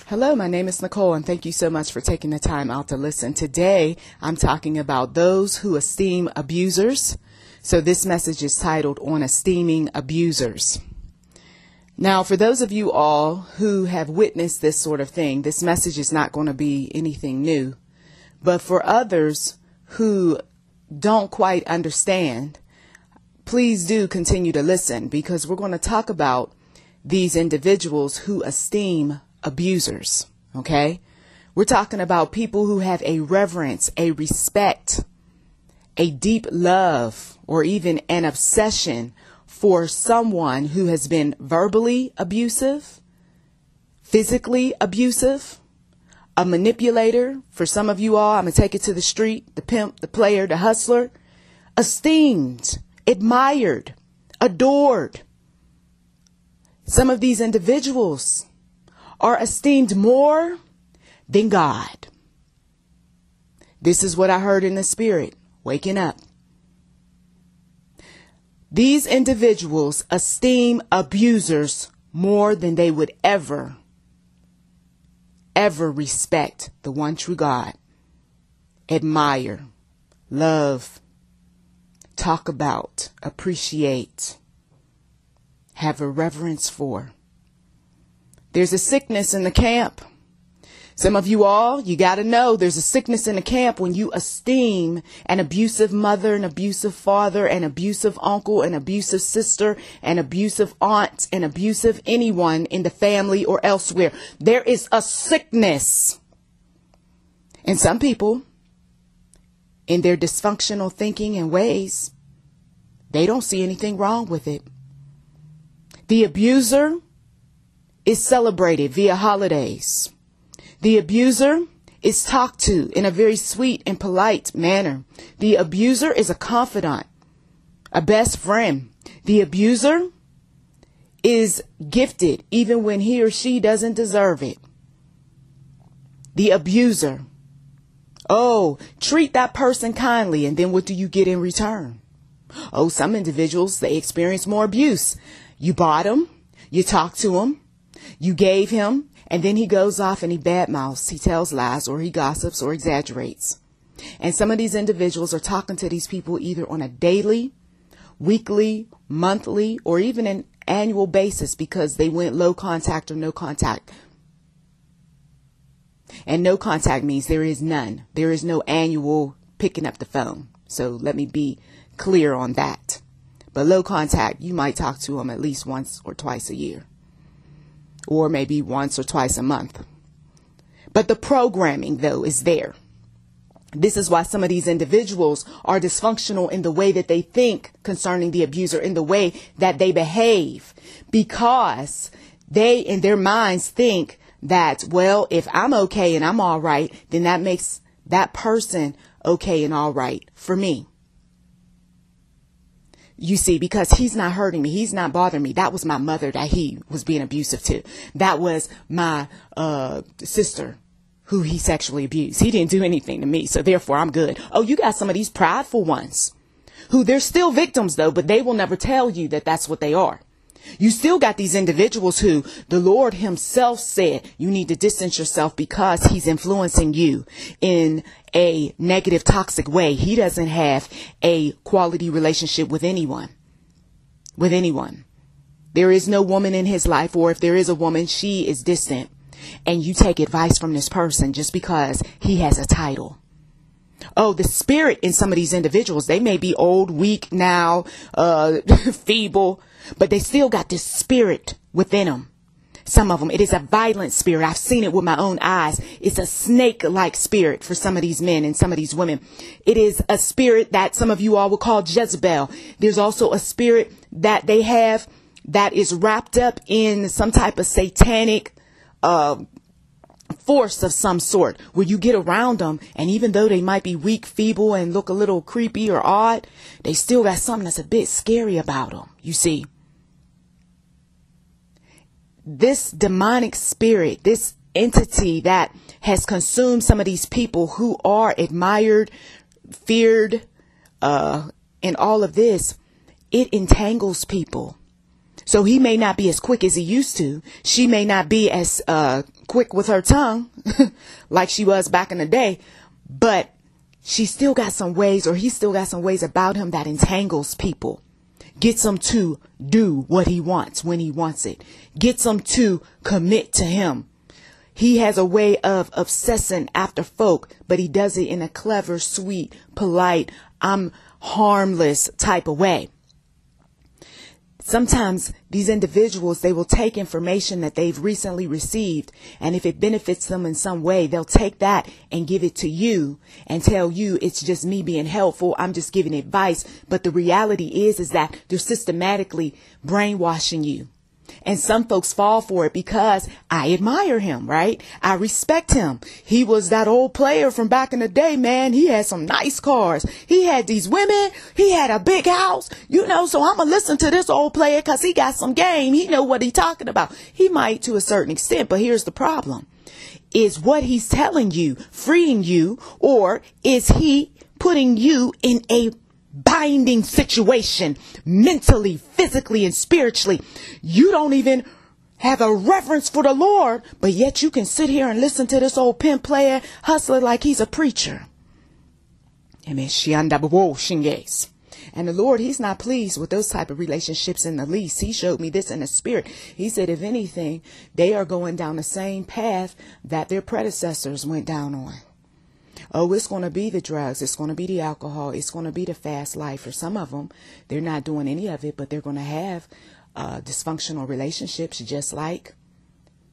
Hello, my name is Nicholl, and thank you so much for taking the time out to listen. Today, I'm talking about those who esteem abusers. So this message is titled on Esteeming Abusers. Now, for those of you all who have witnessed this sort of thing, this message is not going to be anything new. But for others who don't quite understand, please do continue to listen, because we're going to talk about these individuals who esteem abusers. Okay? We're talking about people who have a reverence, a respect, a deep love, or even an obsession for someone who has been verbally abusive, physically abusive, a manipulator. For some of you all, I'm going to take it to the street, the pimp, the player, the hustler, esteemed, admired, adored. Some of these individuals are esteemed more than God. This is what I heard in the spirit, waking up. These individuals esteem abusers more than they would ever respect the one true God, admire, love, talk about, appreciate, have a reverence for. There's a sickness in the camp. Some of you all, you got to know there's a sickness in the camp when you esteem an abusive mother, an abusive father, an abusive uncle, an abusive sister, an abusive aunt, an abusive anyone in the family or elsewhere. There is a sickness. And some people, in their dysfunctional thinking and ways, they don't see anything wrong with it. The abuser is celebrated via holidays. The abuser is talked to in a very sweet and polite manner. The abuser is a confidant, a best friend. The abuser is gifted even when he or she doesn't deserve it. The abuser. Oh, treat that person kindly, and then what do you get in return? Oh, some individuals, they experience more abuse. You bought him, you talked to him, you gave him, and then he goes off and he badmouths, he tells lies, or he gossips or exaggerates. And some of these individuals are talking to these people either on a daily, weekly, monthly, or even an annual basis, because they went low contact or no contact. And no contact means there is none. There is no annual picking up the phone. So let me be clear on that. But low contact, you might talk to them at least once or twice a year, or maybe once or twice a month. But the programming, though, is there. This is why some of these individuals are dysfunctional in the way that they think concerning the abuser, in the way that they behave, because they in their minds think that, well, if I'm okay and I'm all right, then that makes that person okay and all right for me. You see, because he's not hurting me. He's not bothering me. That was my mother that he was being abusive to. That was my sister who he sexually abused. He didn't do anything to me, so therefore I'm good. Oh, you got some of these prideful ones who they're still victims, though, but they will never tell you that that's what they are. You still got these individuals who the Lord himself said you need to distance yourself because he's influencing you in a negative, toxic way. He doesn't have a quality relationship with anyone. There is no woman in his life, or if there is a woman, she is distant. And you take advice from this person just because he has a title. Oh, the spirit in some of these individuals, they may be old, weak now, feeble, but they still got this spirit within them. Some of them, it is a violent spirit. I've seen it with my own eyes. It's a snake-like spirit for some of these men and some of these women. It is a spirit that some of you all would call Jezebel. There's also a spirit that they have that is wrapped up in some type of satanic force of some sort, where you get around them, and even though they might be weak, feeble, and look a little creepy or odd, they still got something that's a bit scary about them. You see, this demonic spirit, this entity that has consumed some of these people who are admired, feared, and all of this, it entangles people. So he may not be as quick as he used to. She may not be as quick with her tongue like she was back in the day, but she still got some ways, or he still got some ways about him that entangles people. Gets them to do what he wants when he wants it. Gets them to commit to him. He has a way of obsessing after folk, but he does it in a clever, sweet, polite, I'm harmless type of way. Sometimes these individuals, they will take information that they've recently received, and if it benefits them in some way, they'll take that and give it to you and tell you it's just me being helpful. I'm just giving advice. But the reality is that they're systematically brainwashing you. And some folks fall for it because I admire him, right? I respect him. He was that old player from back in the day, man. He had some nice cars. He had these women. He had a big house, so I'm going to listen to this old player because he got some game. He know what he's talking about. He might to a certain extent, but here's the problem. Is what he's telling you freeing you, or is he putting you in a binding situation mentally, physically, and spiritually? You don't even have a reverence for the Lord, but yet you can sit here and listen to this old pimp player hustler like he's a preacher. Amen. And the Lord, he's not pleased with those type of relationships in the least. He showed me this in the spirit. He said, if anything, they are going down the same path that their predecessors went down on. Oh, it's going to be the drugs. It's going to be the alcohol. It's going to be the fast life. For some of them, they're not doing any of it, but they're going to have dysfunctional relationships just like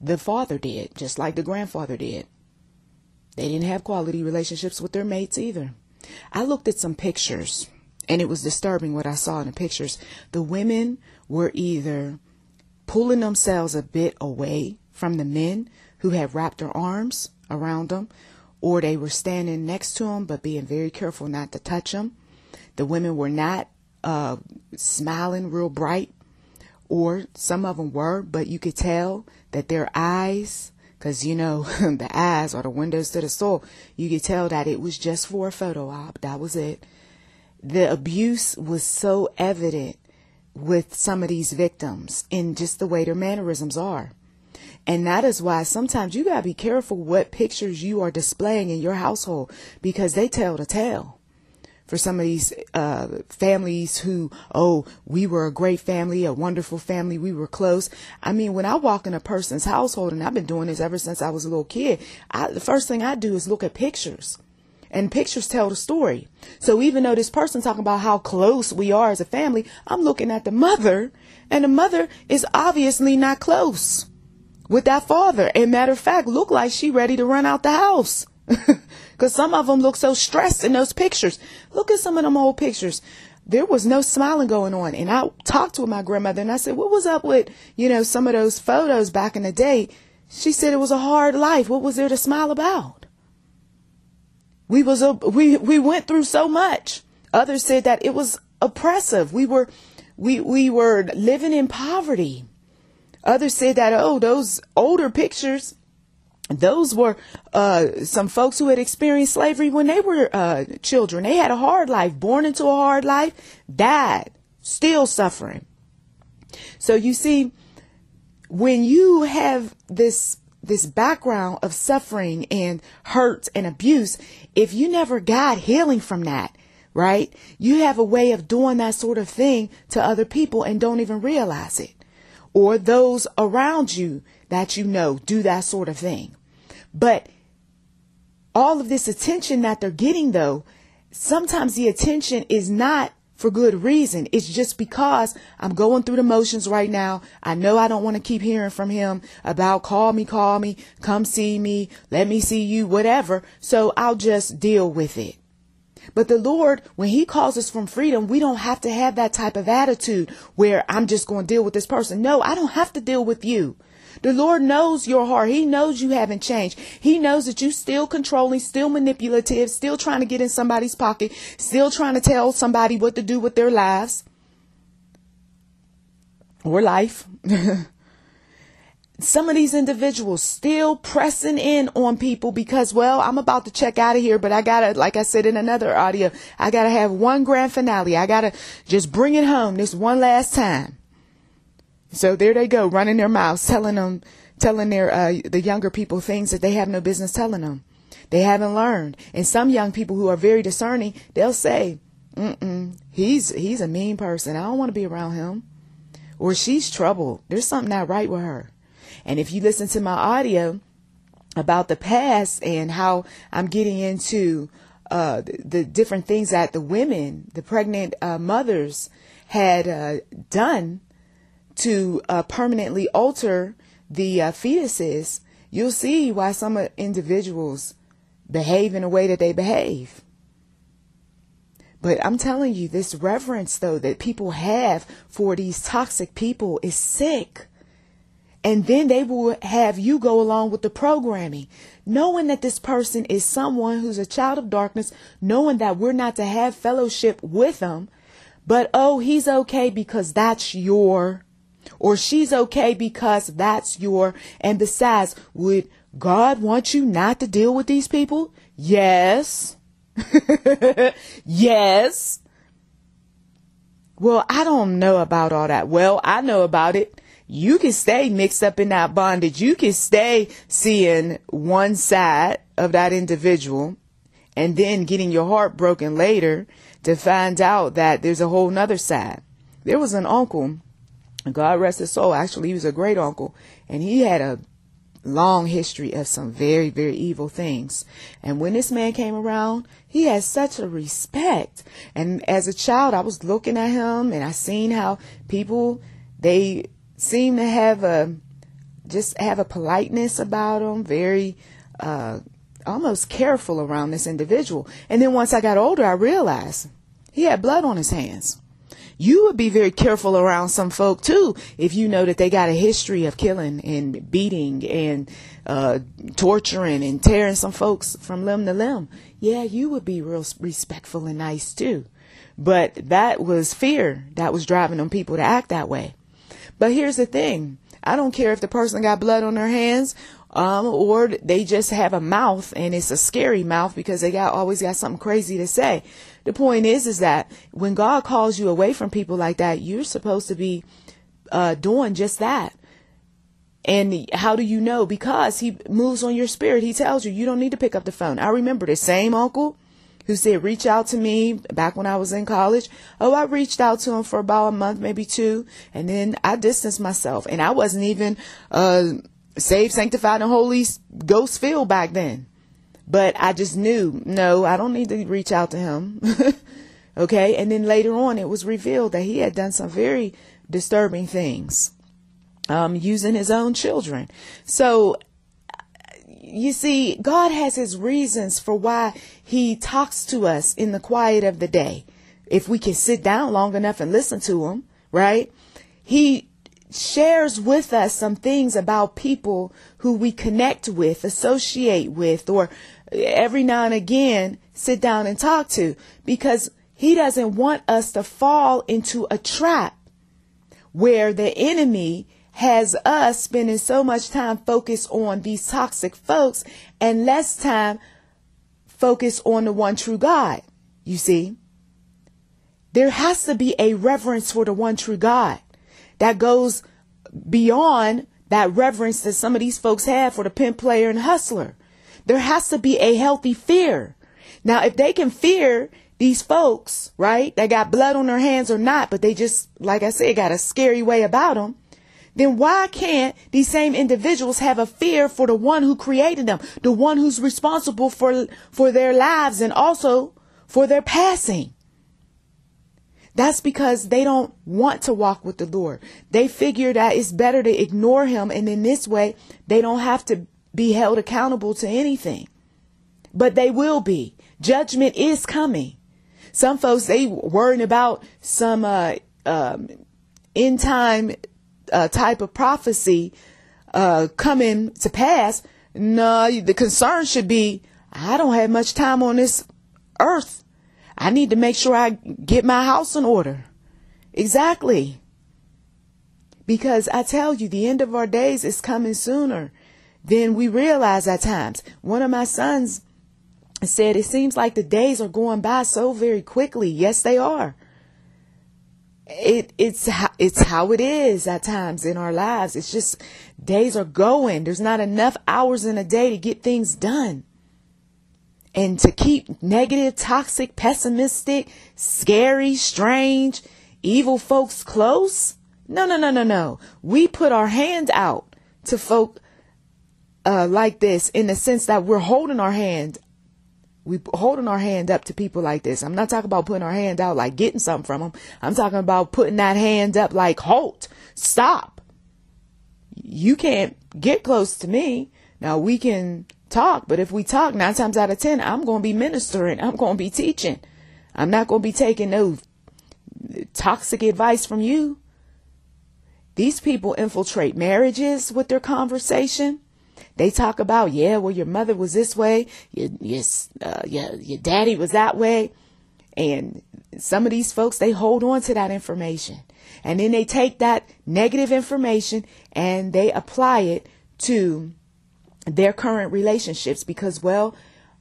the father did, just like the grandfather did. They didn't have quality relationships with their mates either. I looked at some pictures, and it was disturbing what I saw in the pictures. The women were either pulling themselves a bit away from the men who had wrapped their arms around them, or they were standing next to them, but being very careful not to touch them. The women were not smiling real bright, or some of them were, but you could tell that their eyes, because, the eyes are the windows to the soul. You could tell that it was just for a photo op. That was it. The abuse was so evident with some of these victims in just the way their mannerisms are. And that is why sometimes you got to be careful what pictures you are displaying in your household, because they tell the tale. For some of these families who, we were a great family, a wonderful family, we were close. I mean, when I walk in a person's household, and I've been doing this ever since I was a little kid, the first thing I do is look at pictures. And pictures tell the story. So even though this person talking about how close we are as a family, I'm looking at the mother, and the mother is obviously not close with that father. And matter of fact, look like she ready to run out the house. Because some of them look so stressed in those pictures. Look at some of them old pictures. There was no smiling going on. And I talked with my grandmother and I said, what was up with, some of those photos back in the day? She said it was a hard life. What was there to smile about? We went through so much. Others said that it was oppressive. We were living in poverty. Others said that, those older pictures, those were some folks who had experienced slavery when they were children. They had a hard life, born into a hard life, died, still suffering. So you see, when you have this background of suffering and hurt and abuse, if you never got healing from that, right, you have a way of doing that sort of thing to other people and don't even realize it. Or those around you that do that sort of thing. But all of this attention that they're getting, though, sometimes the attention is not for good reason. It's just because I'm going through the motions right now. I know I don't want to keep hearing from him about call me, come see me, let me see you, whatever. So I'll just deal with it. But the Lord, when he calls us from freedom, we don't have to have that type of attitude where I'm just going to deal with this person. No, I don't have to deal with you. The Lord knows your heart. He knows you haven't changed. He knows that you still controlling, still manipulative, still trying to get in somebody's pocket, still trying to tell somebody what to do with their lives or life. Some of these individuals still pressing in on people because, I'm about to check out of here, but I gotta, like I said in another audio, I gotta have one grand finale. I gotta just bring it home this one last time. So there they go, running their mouths, telling the younger people things that they have no business telling them. They haven't learned. And some young people who are very discerning, they'll say, he's a mean person. I don't want to be around him. Or she's trouble. There's something not right with her. And if you listen to my audio about the past and how I'm getting into the different things that the women, the pregnant mothers had done to permanently alter the fetuses, you'll see why some individuals behave in a way that they behave. But I'm telling you, this reverence, though, that people have for these toxic people is sick. And then they will have you go along with the programming, knowing that this person is someone who's a child of darkness, knowing that we're not to have fellowship with them. But, oh, he's okay because that's your, or she's okay because that's your. And besides, would God want you not to deal with these people? Yes. Yes. Well, I don't know about all that. Well, I know about it. You can stay mixed up in that bondage. You can stay seeing one side of that individual and then getting your heart broken later to find out that there's a whole nother side. There was an uncle, God rest his soul. Actually, he was a great uncle, and he had a long history of some very, very evil things. And when this man came around, he had such a respect. And as a child, I was looking at him and I seen how people, they seem to have a politeness about them, very almost careful around this individual. And then once I got older, I realized he had blood on his hands. You would be very careful around some folk too if you know that they got a history of killing and beating and torturing and tearing some folks from limb to limb. Yeah, you would be real respectful and nice too. But that was fear that was driving them people to act that way. But here's the thing. I don't care if the person got blood on their hands or they just have a mouth and it's a scary mouth because they always got something crazy to say. The point is that when God calls you away from people like that, you're supposed to be doing just that. And how do you know? Because he moves on your spirit. He tells you, you don't need to pick up the phone. I remember the same uncle who said, reach out to me back when I was in college. Oh, I reached out to him for about a month, maybe two. And then I distanced myself. And I wasn't even saved, sanctified, and Holy Ghost filled back then. But I just knew, no, I don't need to reach out to him. Okay. And then later on, it was revealed that he had done some very disturbing things, using his own children. So you see, God has his reasons for why he talks to us in the quiet of the day. If we can sit down long enough and listen to him, right? He shares with us some things about people who we connect with, associate with, or every now and again sit down and talk to, because he doesn't want us to fall into a trap where the enemy has us spending so much time focused on these toxic folks and less time focused on the one true God. You see, there has to be a reverence for the one true God that goes beyond that reverence that some of these folks have for the pimp, player, and hustler. There has to be a healthy fear. Now, if they can fear these folks, right, that got blood on their hands or not, but they just, like I said, got a scary way about them, then why can't these same individuals have a fear for the one who created them, the one who's responsible for their lives and also for their passing? That's because they don't want to walk with the Lord. They figure that it's better to ignore him, and in this way, they don't have to be held accountable to anything. But they will be. Judgment is coming. Some folks, they worrying about some end time type of prophecy coming to pass. No, the concern should be, I don't have much time on this earth. I need to make sure I get my house in order. Exactly. Because I tell you, the end of our days is coming sooner than we realize at times. One of my sons said, it seems like the days are going by so very quickly. Yes, they are. It's how it is at times in our lives. It's just days are going. There's not enough hours in a day to get things done. And to keep negative, toxic, pessimistic, scary, strange, evil folks close. No. We put our hand out to folk like this, in the sense that we're holding our hand. We holding our hand up to people like this. I'm not talking about putting our hand out like getting something from them. I'm talking about putting that hand up like, halt, stop. You can't get close to me. Now we can talk, but if we talk 9 times out of 10, I'm going to be ministering. I'm going to be teaching. I'm not going to be taking no toxic advice from you. These people infiltrate marriages with their conversation. They talk about, well, your mother was this way. Your daddy was that way. And some of these folks, they hold on to that information. And then they take that negative information and they apply it to their current relationships because, well,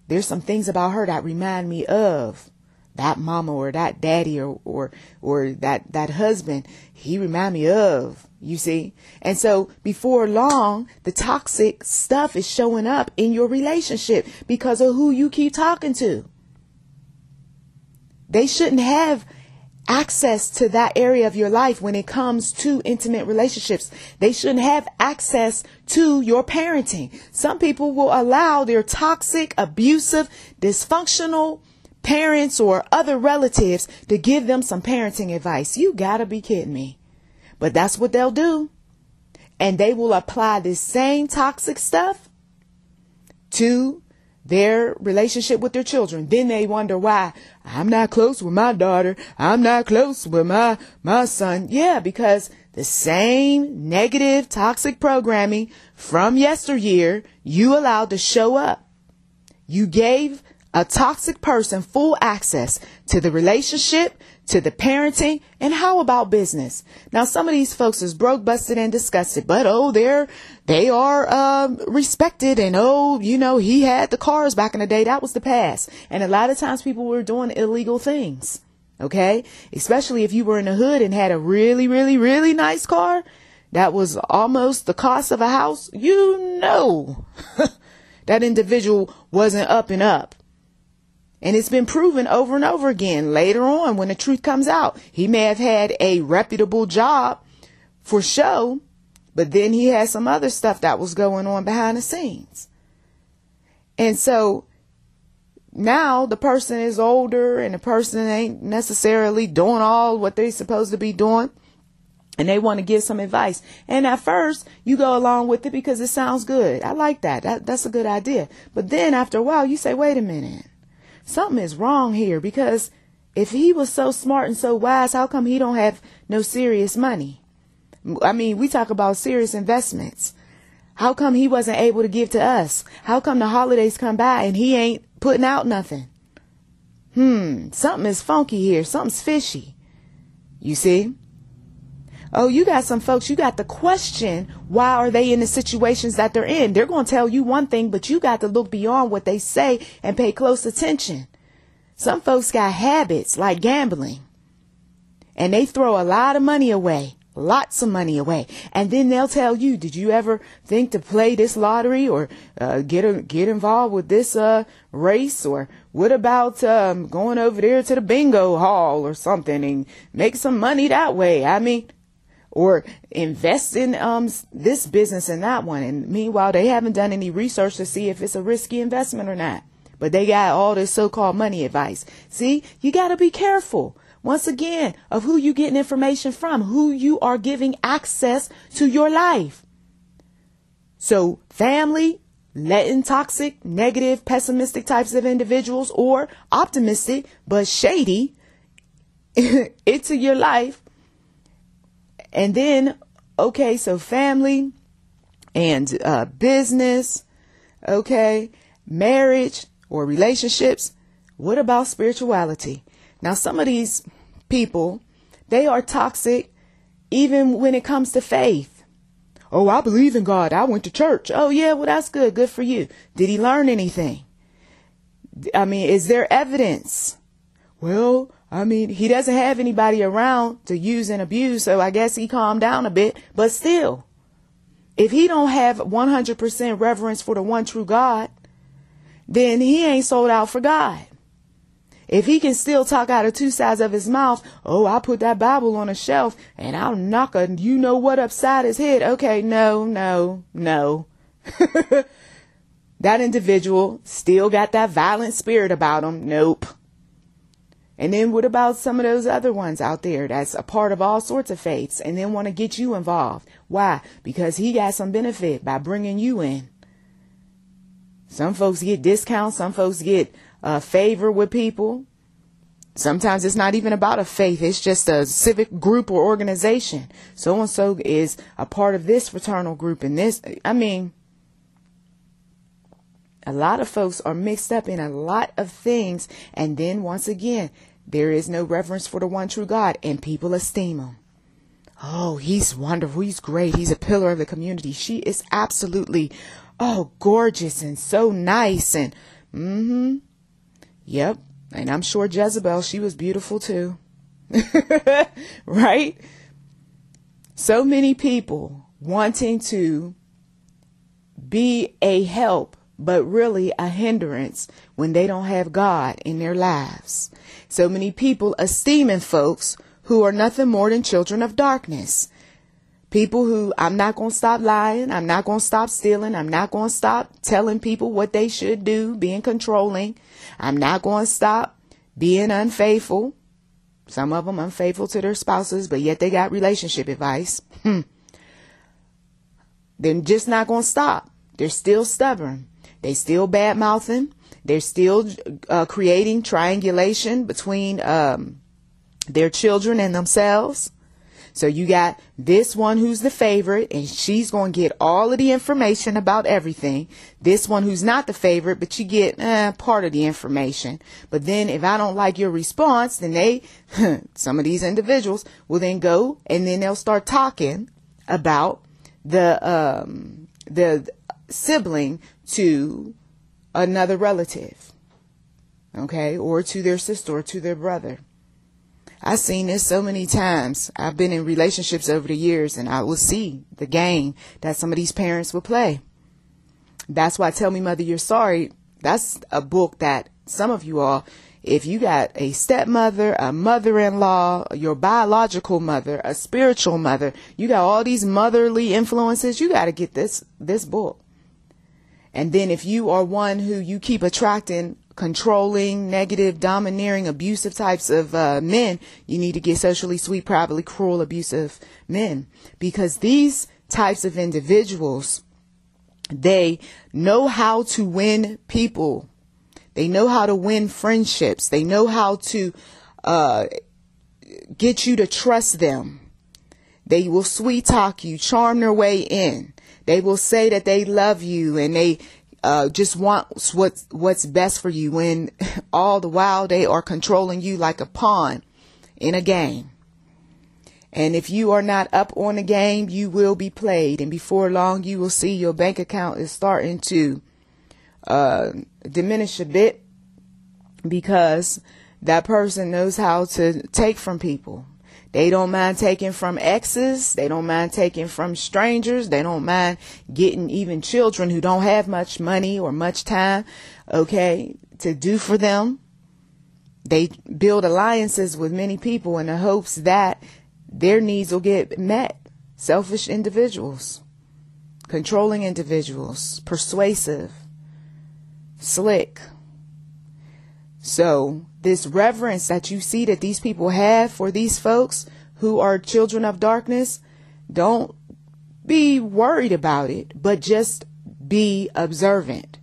there's some things about her that remind me of that mama or that daddy or that husband. He remind me of, you see. And so before long, the toxic stuff is showing up in your relationship because of who you keep talking to. They shouldn't have access to that area of your life when it comes to intimate relationships. They shouldn't have access to your parenting. Some people will allow their toxic, abusive, dysfunctional parents or other relatives to give them some parenting advice. You gotta be kidding me. But that's what they'll do. And they will apply this same toxic stuff to their relationship with their children. Then they wonder why I'm not close with my daughter. I'm not close with my son. Yeah, because the same negative, toxic programming from yesteryear you allowed to show up. You gave a toxic person full access to the relationship, to the parenting, and how about business? Now, some of these folks is broke, busted, and disgusted, but they are respected, and he had the cars back in the day. That was the past. And a lot of times people were doing illegal things. Okay, especially if you were in the hood and had a really, really, really nice car that was almost the cost of a house. That individual wasn't up and up. And it's been proven over and over again. Later on, when the truth comes out, he may have had a reputable job for show, but then he had some other stuff that was going on behind the scenes. And so now the person is older and the person ain't necessarily doing all what they're supposed to be doing. And they want to give some advice. And at first you go along with it because it sounds good. I like that. That's a good idea. But then after a while you say, wait a minute. Something is wrong here, because if he was so smart and so wise, how come he don't have no serious money? I mean, we talk about serious investments. How come he wasn't able to give to us? How come the holidays come by and he ain't putting out nothing? Something is funky here. Something's fishy. You see? Oh, you got some folks, you got to question, why are they in the situations that they're in? They're going to tell you one thing, but you got to look beyond what they say and pay close attention. Some folks got habits like gambling, and they throw a lot of money away, lots of money away. And then they'll tell you, did you ever think to play this lottery or get involved with this race? Or what about going over there to the bingo hall or something and make some money that way? I mean, or invest in this business and that one. And meanwhile, they haven't done any research to see if it's a risky investment or not. But they got all this so-called money advice. See, you got to be careful, once again, of who you getting information from, who you are giving access to your life. So family, letting toxic, negative, pessimistic types of individuals, or optimistic but shady into your life. And then, okay, so family and business, okay, marriage or relationships. What about spirituality? Now, some of these people, they are toxic even when it comes to faith. Oh, I believe in God. I went to church. Oh, yeah, well, that's good. Good for you. Did he learn anything? I mean, is there evidence? Well, I mean, he doesn't have anybody around to use and abuse, so I guess he calmed down a bit. But still, if he don't have 100% reverence for the one true God, then he ain't sold out for God. If he can still talk out of two sides of his mouth, oh, I put that Bible on a shelf and I'll knock a you know what upside his head. Okay, no. That individual still got that violent spirit about him. Nope. And then what about some of those other ones out there that's a part of all sorts of faiths and then want to get you involved? Why? Because he got some benefit by bringing you in. Some folks get discounts. Some folks get favor with people. Sometimes it's not even about a faith. It's just a civic group or organization. So-and-so is a part of this fraternal group and this. I mean, a lot of folks are mixed up in a lot of things. And then once again, there is no reverence for the one true God and people esteem him. Oh, he's wonderful. He's great. He's a pillar of the community. She is absolutely, gorgeous and so nice. And, yep. And I'm sure Jezebel, she was beautiful too. Right? So many people wanting to be a help, but really a hindrance when they don't have God in their lives. So many people esteeming folks who are nothing more than children of darkness. People who, I'm not going to stop lying. I'm not going to stop stealing. I'm not going to stop telling people what they should do, being controlling. I'm not going to stop being unfaithful. Some of them unfaithful to their spouses, but yet they got relationship advice. They're just not going to stop. They're still stubborn. They still bad mouthing. They're still creating triangulation between their children and themselves. So you got this one who's the favorite and she's going to get all of the information about everything. This one who's not the favorite, but you get part of the information. But then if I don't like your response, then some of these individuals will then go and then they'll start talking about the sibling to another relative. Okay. Or to their sister or to their brother. I've seen this so many times. I've been in relationships over the years and I will see the game that some of these parents will play. That's why Tell Me Mother You're Sorry. That's a book that some of you all, if you got a stepmother, a mother-in-law, your biological mother, a spiritual mother, you got all these motherly influences, you got to get this book. And then if you are one who you keep attracting controlling, negative, domineering, abusive types of men, you need to get Socially Sweet, Privately Cruel, Abusive Men. Because these types of individuals, they know how to win people. They know how to win friendships. They know how to get you to trust them. They will sweet talk you, charm their way in. They will say that they love you and they just want what's best for you, when all the while they are controlling you like a pawn in a game. And if you are not up on the game, you will be played. And before long, you will see your bank account is starting to diminish a bit, because that person knows how to take from people. They don't mind taking from exes. They don't mind taking from strangers. They don't mind getting even children who don't have much money or much time, to do for them. They build alliances with many people in the hopes that their needs will get met. Selfish individuals, controlling individuals, persuasive, slick. So this reverence that you see that these people have for these folks who are children of darkness, don't be worried about it, but just be observant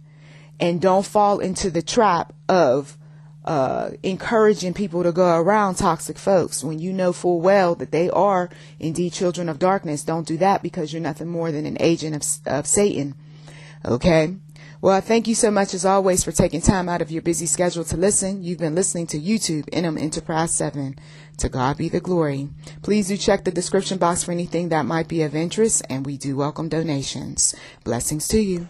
and don't fall into the trap of encouraging people to go around toxic folks when you know full well that they are indeed children of darkness. Don't do that, because you're nothing more than an agent of Satan. Okay. Well, thank you so much, as always, for taking time out of your busy schedule to listen. You've been listening to YouTube, NM Enterprise 7. To God be the glory. Please do check the description box for anything that might be of interest, and we do welcome donations. Blessings to you.